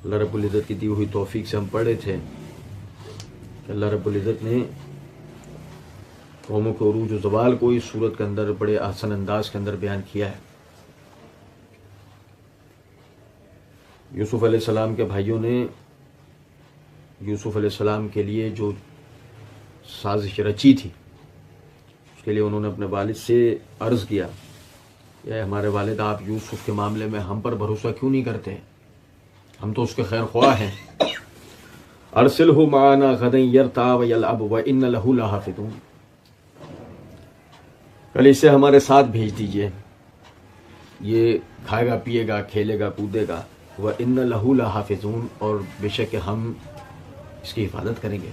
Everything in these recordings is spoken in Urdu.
اللہ رب العزت کی دی ہوئی توفیق سے ہم پڑھ رہے تھے کہ اللہ رب العزت نے قوموں کے عروج و زوال کو اس صورت کے اندر بڑے احسن انداز کے اندر بیان کیا ہے. یوسف علیہ السلام کے بھائیوں نے یوسف علیہ السلام کے لیے جو سازش رچی تھی اس کے لیے انہوں نے اپنے والد سے عرض کیا کہ ہمارے والد آپ یوسف کے معاملے میں ہم پر بھروسہ کیوں نہیں کرتے؟ ہم تو اس کے خیر خواہ ہیں. ارسلہ معنا غدا یرتع ویلعب وان لہ لحافظون، کل اسے ہمارے ساتھ بھیج دیجئے، یہ کھائے گا پیے گا کھیلے گا کودے گا. وان لہ لحافظون، اور بے شک ہم اس کی حفاظت کریں گے.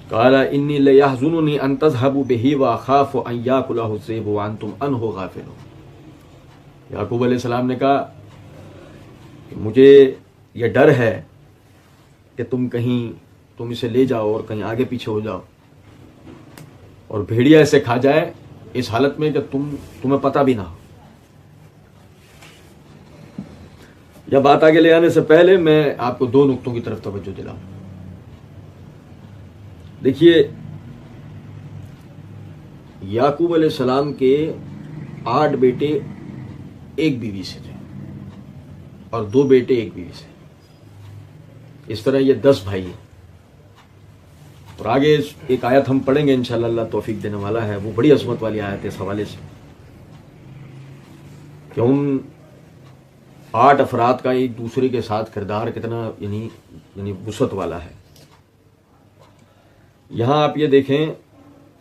قال انی لیحزننی ان تذهبوا به واخاف ان یاکلہ الذئب وانتم عنہ غافلون. یعقوب علیہ السلام نے کہا کہ مجھے یہ ڈر ہے کہ تم اسے لے جاؤ اور کہیں آگے پیچھے ہو جاؤ اور بھیڑیا اسے کھا جائے، اس حالت میں کہ تمہیں پتہ بھی نہ ہو. یا بات آگے لے آنے سے پہلے میں آپ کو دو نقطوں کی طرف توجہ دلاؤں. دیکھیے، یعقوب علیہ السلام کے 8 بیٹے ایک بیوی سے تھے اور 2 بیٹے ایک بیوی سے. اس طرح یہ 10 بھائی ہیں. اور آگے ایک آیت ہم پڑھیں گے انشاءاللہ، اللہ توفیق دینے والا ہے، وہ بڑی عظمت والی آیت ہے اس حوالے سے کہ ان 8 افراد کا ایک دوسرے کے ساتھ کردار کتنا یعنی وسعت والا ہے. یہاں آپ یہ دیکھیں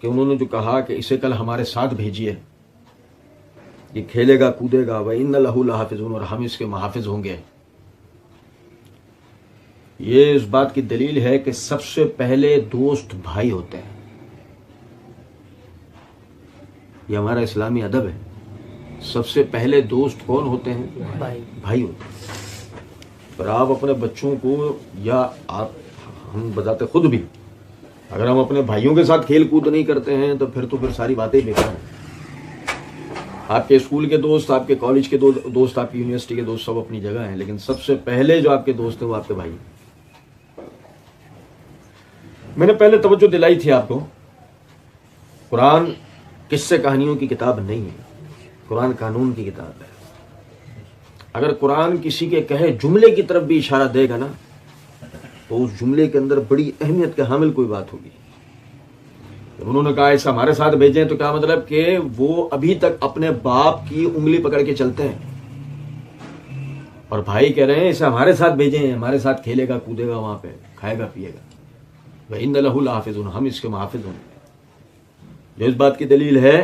کہ انہوں نے جو کہا کہ اسے کل ہمارے ساتھ بھیجیے، یہ کھیلے گا کودے گا، وَإِنَّ لَهُ لَحَافِظُونَ، اور ہم اس کے محافظ ہوں گے. یہ اس بات کی دلیل ہے کہ سب سے پہلے دوست بھائی ہوتے ہیں. یہ ہمارا اسلامی ادب ہے. سب سے پہلے دوست کون ہوتے ہیں؟ بھائی ہوتے ہیں. پر آپ اپنے بچوں کو، یا ہم بذات خود بھی اگر ہم اپنے بھائیوں کے ساتھ کھیل کود نہیں کرتے ہیں تو پھر ساری باتیں بیکار ہیں. آپ کے اسکول کے دوست، آپ کے کالج کے دوست، آپ کی یونیورسٹی کے دوست سب اپنی جگہ ہیں، لیکن سب سے پہلے جو آپ کے دوست ہیں وہ آپ کے بھائی ہیں. میں نے پہلے توجہ دلائی تھی آپ کو، قرآن قصے کہانیوں کی کتاب نہیں ہے، قرآن قانون کی کتاب ہے. اگر قرآن کسی کے کہے جملے کی طرف بھی اشارہ دے گا نا تو اس جملے کے اندر بڑی اہمیت کے حامل کوئی بات ہوگی. جب انہوں نے کہا ایسا ہمارے ساتھ بھیجیں تو کیا مطلب کہ وہ ابھی تک اپنے باپ کی انگلی پکڑ کے چلتے ہیں، اور بھائی کہہ رہے ہیں اسے ہمارے ساتھ بھیجیں، ہمارے ساتھ کھیلے گا کودے گا، وہاں پہ کھائے گا پیے گا. وَإِنَّ لَهُ لَحَافِظُونَ، ہم اس کے محافظ ہوں گے. جو اس بات کی دلیل ہے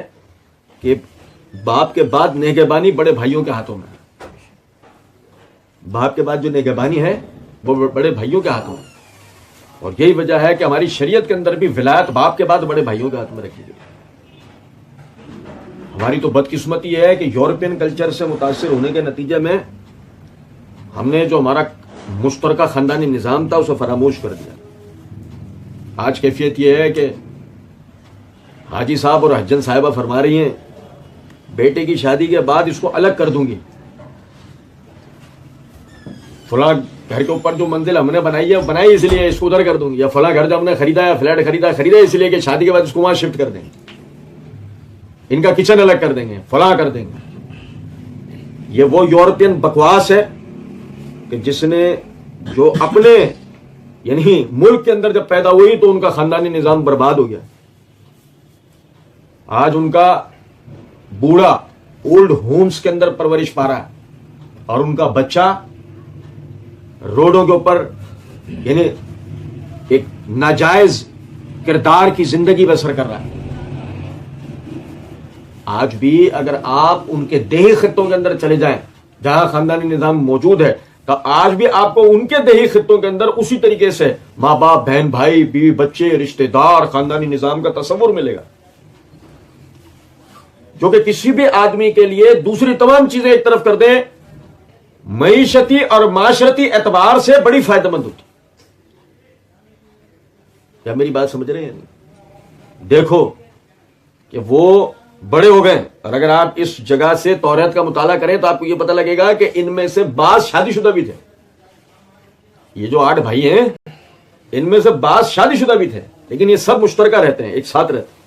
کہ باپ کے بعد نگہبانی بڑے بھائیوں کے ہاتھوں میں ہے. باپ کے بعد جو نگہبانی ہے وہ بڑے بھائیوں کے ہاتھوں میں، اور یہی وجہ ہے کہ ہماری شریعت کے اندر بھی ولایت باپ کے بعد بڑے بھائیوں کے ہاتھ میں رکھی گئی. ہماری تو بدقسمتی یہ ہے کہ یورپین کلچر سے متاثر ہونے کے نتیجے میں ہم نے جو ہمارا مشترکہ خاندانی نظام تھا اسے فراموش کر دیا. آج کیفیت یہ ہے کہ حاجی صاحب اور حجن صاحبہ فرما رہی ہیں بیٹے کی شادی کے بعد اس کو الگ کر دوں گی، فلاں گھر کے اوپر جو منزل ہم نے بنائی ہے بنائی اس لیے اس کو ادھر کر دوں گی، یا فلاں گھر جو ہم نے خریدا ہے فلیٹ خریدا اس لیے کہ شادی کے بعد اس کو وہاں شفٹ کر دیں گے، ان کا کچن الگ کر دیں گے، فلاں کر دیں گے. یہ وہ یورپین بکواس ہے کہ جس نے جو اپنے یعنی ملک کے اندر جب پیدا ہوئی تو ان کا خاندانی نظام برباد ہو گیا. آج ان کا بوڑھا اولڈ ہومز کے اندر پرورش پا رہا ہے اور ان کا بچہ روڈوں کے اوپر یعنی ایک ناجائز کردار کی زندگی بسر کر رہا ہے. آج بھی اگر آپ ان کے دیہی خطوں کے اندر چلے جائیں جہاں خاندانی نظام موجود ہے تو آج بھی آپ کو ان کے دیہی خطوں کے اندر اسی طریقے سے ماں باپ، بہن بھائی، بیوی بچے، رشتہ دار، خاندانی نظام کا تصور ملے گا، جو کہ کسی بھی آدمی کے لیے دوسری تمام چیزیں ایک طرف کر دیں معیشتی اور معاشرتی اعتبار سے بڑی فائدہ مند ہوتی. کیا میری بات سمجھ رہے ہیں؟ دیکھو کہ وہ بڑے ہو گئے، اور اگر آپ اس جگہ سے توریت کا مطالعہ کریں تو آپ کو یہ پتہ لگے گا کہ ان میں سے بعض شادی شدہ بھی تھے. یہ جو 8 بھائی ہیں ان میں سے بعض شادی شدہ بھی تھے، لیکن یہ سب مشترکہ رہتے ہیں، ایک ساتھ رہتے ہیں۔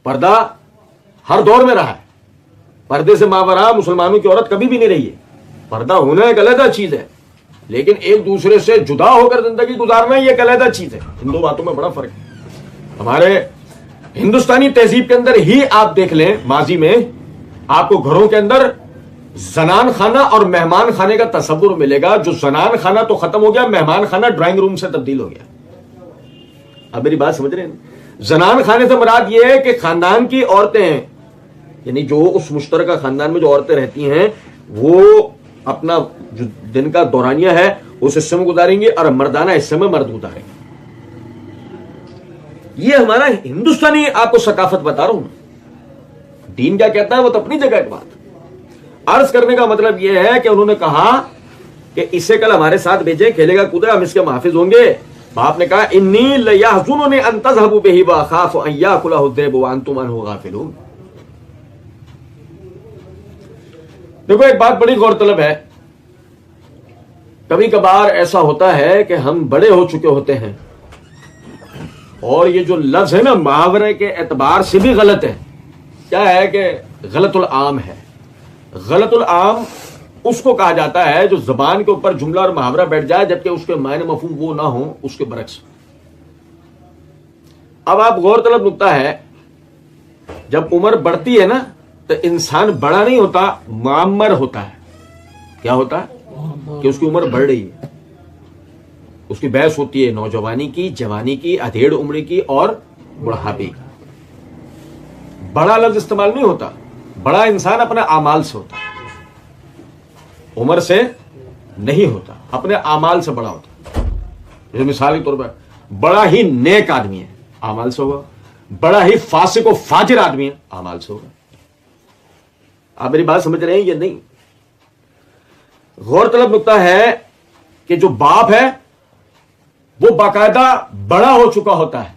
پردہ ہر دور میں رہا ہے، پردے سے ماوراء مسلمانوں کی عورت کبھی بھی نہیں رہی ہے۔ پردہ ہونا ایک علیحدہ چیز ہے، لیکن ایک دوسرے سے جدا ہو کر زندگی گزارنا یہ ایک علیحدہ چیز ہے۔ ان دو باتوں میں بڑا فرق ہے۔ ہمارے ہندوستانی تہذیب کے اندر ہی آپ دیکھ لیں، ماضی میں آپ کو گھروں کے اندر زنان خانہ اور مہمان خانے کا تصور ملے گا۔ جو زنان خانہ تو ختم ہو گیا، مہمان خانہ ڈرائنگ روم سے تبدیل ہو گیا۔ اب میری بات سمجھ رہے ہیں؟ زنان خانے سے مراد یہ ہے کہ خاندان کی عورتیں، یعنی جو اس مشترکہ خاندان میں جو عورتیں رہتی ہیں، وہ اپنا جو دن کا دورانیہ ہے اس حصے میں گزاریں گے اور مردانہ حصے میں مرد گزاریں گے۔ یہ ہمارا ہندوستانی آپ کو ثقافت بتا رہا ہوں۔ دین کیا کہتا ہے وہ تو اپنی جگہ ایک بات۔ عرض کرنے کا مطلب یہ ہے کہ انہوں نے کہا کہ اسے کل ہمارے ساتھ بھیجیں، کھیلے گا کودے، ہم اس کے محافظ ہوں گے۔ باپ نے کہا انی لیحزننی ان تذهبوا بہ واخاف ان یاکلہ الذئب وانتم عنہ غافلون۔ دیکھو ایک بات بڑی غور طلب ہے، کبھی کبھار ایسا ہوتا ہے کہ ہم بڑے ہو چکے ہوتے ہیں اور یہ جو لفظ ہے نا محاورے کے اعتبار سے بھی غلط ہے۔ کیا ہے کہ غلط العام ہے۔ غلط العام اس کو کہا جاتا ہے جو زبان کے اوپر جملہ اور محاورہ بیٹھ جائے جبکہ اس کے معنی مفہوم وہ نہ ہو، اس کے برعکس۔ اب آپ غور طلب نکتہ ہے، جب عمر بڑھتی ہے نا تو انسان بڑا نہیں ہوتا، معمر ہوتا ہے۔ کیا ہوتا ہے کہ اس کی عمر بڑھ رہی ہے، اس کی بحث ہوتی ہے نوجوانی کی، جوانی کی، ادھیڑ عمری کی اور بڑھاپے کی۔ بڑا لفظ استعمال نہیں ہوتا، بڑا انسان اپنے اعمال سے ہوتا ہے، عمر سے نہیں ہوتا، اپنے اعمال سے بڑا ہوتا ہے۔ جیسے مثال کے طور پر بڑا ہی نیک آدمی ہے، اعمال سے ہوگا، بڑا ہی فاسق و فاجر آدمی ہے، اعمال سے ہوگا۔ آپ میری بات سمجھ رہے ہیں یا نہیں؟ غور طلب نکتہ ہے کہ جو باپ ہے وہ باقاعدہ بڑا ہو چکا ہوتا ہے۔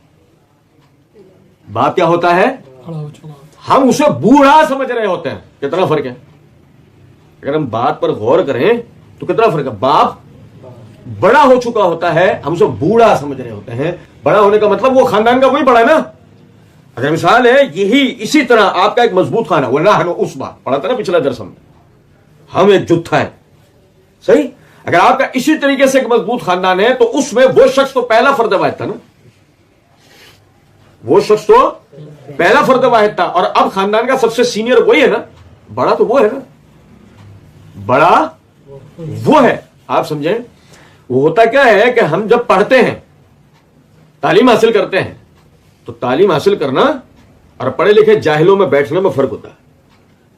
باپ کیا ہوتا ہے؟ ہم اسے بوڑھا سمجھ رہے ہوتے ہیں۔ کتنا فرق ہے؟ اگر ہم بات پر غور کریں تو کتنا فرق ہے؟ باپ بڑا ہو چکا ہوتا ہے، ہم اسے بوڑھا سمجھ رہے ہوتے ہیں۔ بڑا ہونے کا مطلب وہ خاندان کا وہی بڑا ہے نا۔ اگر مثال ہے یہی اسی طرح آپ کا ایک مضبوط خانہ، وہ نہ اس بات پڑھا تھا نا پچھلا درس میں، ہم ایک جتھا ہے، صحیح؟ اگر آپ کا اسی طریقے سے ایک مضبوط خاندان ہے تو اس میں وہ شخص تو پہلا فرد واحد تھا نا، وہ شخص تو پہلا فرد واحد تھا، اور اب خاندان کا سب سے سینئر وہی ہے نا، بڑا تو وہ ہے نا، بڑا وہ ہے۔ آپ سمجھیں؟ وہ ہوتا کیا ہے کہ ہم جب پڑھتے ہیں، تعلیم حاصل کرتے ہیں، تو تعلیم حاصل کرنا اور پڑھے لکھے جاہلوں میں بیٹھنے میں فرق ہوتا ہے۔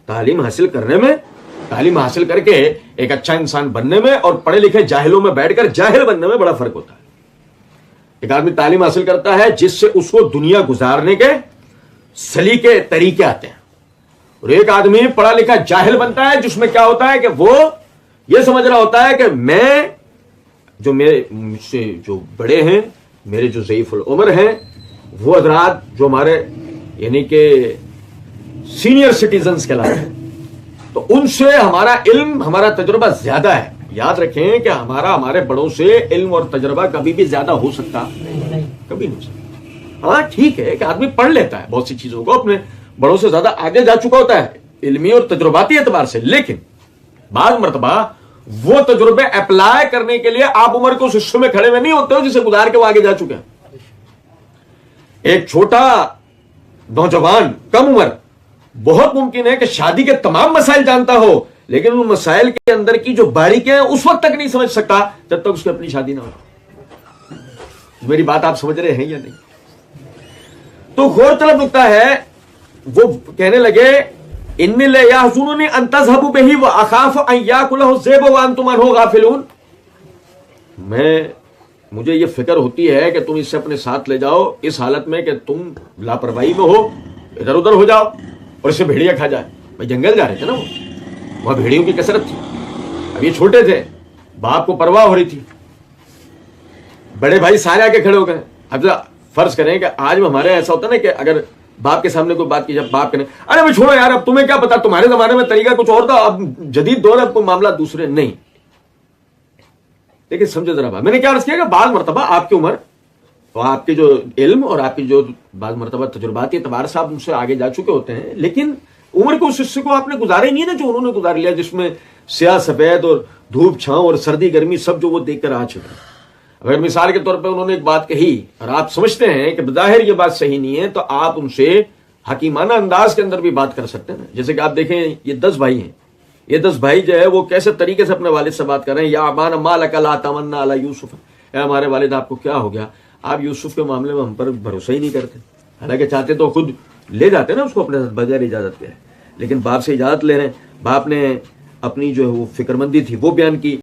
تعلیم حاصل کرنے میں، تعلیم حاصل کر کے ایک اچھا انسان بننے میں، اور پڑھے لکھے جاہلوں میں بیٹھ کر جاہل بننے میں بڑا فرق ہوتا ہے۔ ایک آدمی تعلیم حاصل کرتا ہے جس سے اس کو دنیا گزارنے کے سلیقے طریقے آتے ہیں، اور ایک آدمی پڑھا لکھا جاہل بنتا ہے جس میں کیا ہوتا ہے کہ وہ یہ سمجھ رہا ہوتا ہے کہ میں جو مجھ سے جو بڑے ہیں، میرے جو ضعیف العمر ہیں، وہ حضرات جو ہمارے یعنی کہ سینئر سٹیزنز کہلاتے ہیں، تو ان سے ہمارا علم، ہمارا تجربہ زیادہ ہے۔ یاد رکھیں کہ ہمارے بڑوں سے علم اور تجربہ کبھی بھی زیادہ ہو سکتا کبھی نہیں ہو سکتا۔ ہاں ٹھیک ہے کہ آدمی پڑھ لیتا ہے بہت سی چیزوں کو، اپنے بڑوں سے زیادہ آگے جا چکا ہوتا ہے علمی اور تجرباتی اعتبار سے، لیکن بعض مرتبہ وہ تجربے اپلائی کرنے کے لیے آپ عمر کے اس حصے میں کھڑے ہوئے نہیں ہوتے ہو جسے گزار کے وہ آگے جا چکے ہیں۔ ایک چھوٹا نوجوان کم عمر بہت ممکن ہے کہ شادی کے تمام مسائل جانتا ہو، لیکن ان مسائل کے اندر کی جو باریکیاں ہیں اس وقت تک نہیں سمجھ سکتا جب تک اس کی اپنی شادی نہ ہو۔ میری بات آپ سمجھ رہے ہیں یا نہیں؟ تو غور طلب نکتہ ہے، وہ کہنے لگے انی لیحزننی ان تذهبوا بہ واخاف ان یاکلہ الذئب وانتم عنہ غافلون۔ مجھے یہ فکر ہوتی ہے کہ تم اسے اپنے ساتھ لے جاؤ اس حالت میں کہ تم لاپرواہی میں ہو، ادھر ادھر ہو جاؤ اور اسے بھیڑیا کھا جائے۔ بھائی جنگل جا رہے تھے نا، وہاں بھیڑیوں کی کثرت تھی، اب یہ چھوٹے تھے، باپ کو پرواہ ہو رہی تھی، بڑے بھائی سارے آگے کھڑے ہو گئے۔ اب فرض کریں کہ آج ہمارے ایسا ہوتا ہے نا کہ اگر باپ کے سامنے کوئی بات کی، جب باپ کہنے ارے میں چھوڑو یار، اب تمہیں کیا پتا، تمہارے زمانے میں طریقہ کچھ اور تھا، اب جدید دور ہے، اب کوئی معاملہ دوسرے نہیں۔ لیکن سمجھو ذرا بات، میں نے کیا عرض کیا کہ بعض مرتبہ آپ کی عمر اور آپ کے جو علم اور آپ کی جو بعض مرتبہ تجرباتی اعتبار سے آپ ان سے آگے جا چکے ہوتے ہیں، لیکن عمر کو اس حصے کو آپ نے گزارا ہی نہیں ہے نا جو انہوں نے گزار لیا، جس میں سیاہ سفید اور دھوپ چھاؤں اور سردی گرمی سب جو وہ دیکھ کر آ چکے ہیں۔ اگر مثال کے طور پہ انہوں نے ایک بات کہی اور آپ سمجھتے ہیں کہ بظاہر یہ بات صحیح نہیں ہے، تو آپ ان سے حکیمانہ انداز کے اندر بھی بات کر سکتے ہیں۔ جیسے کہ آپ دیکھیں یہ 10 بھائی ہیں، یہ 10 بھائی جو ہے وہ کیسے طریقے سے اپنے والد سے بات کر رہے ہیں، یا ابانا ما لک لا تمنا علی یوسف، اے ہمارے والد آپ کو کیا ہو گیا، آپ یوسف کے معاملے میں ہم پر بھروسہ ہی نہیں کرتے، حالانکہ چاہتے تو خود لے جاتے نا اس کو اپنے ساتھ بغیر اجازت کے، لیکن باپ سے اجازت لے رہے ہیں۔ باپ نے اپنی جو ہے وہ فکر مندی تھی وہ بیان کی۔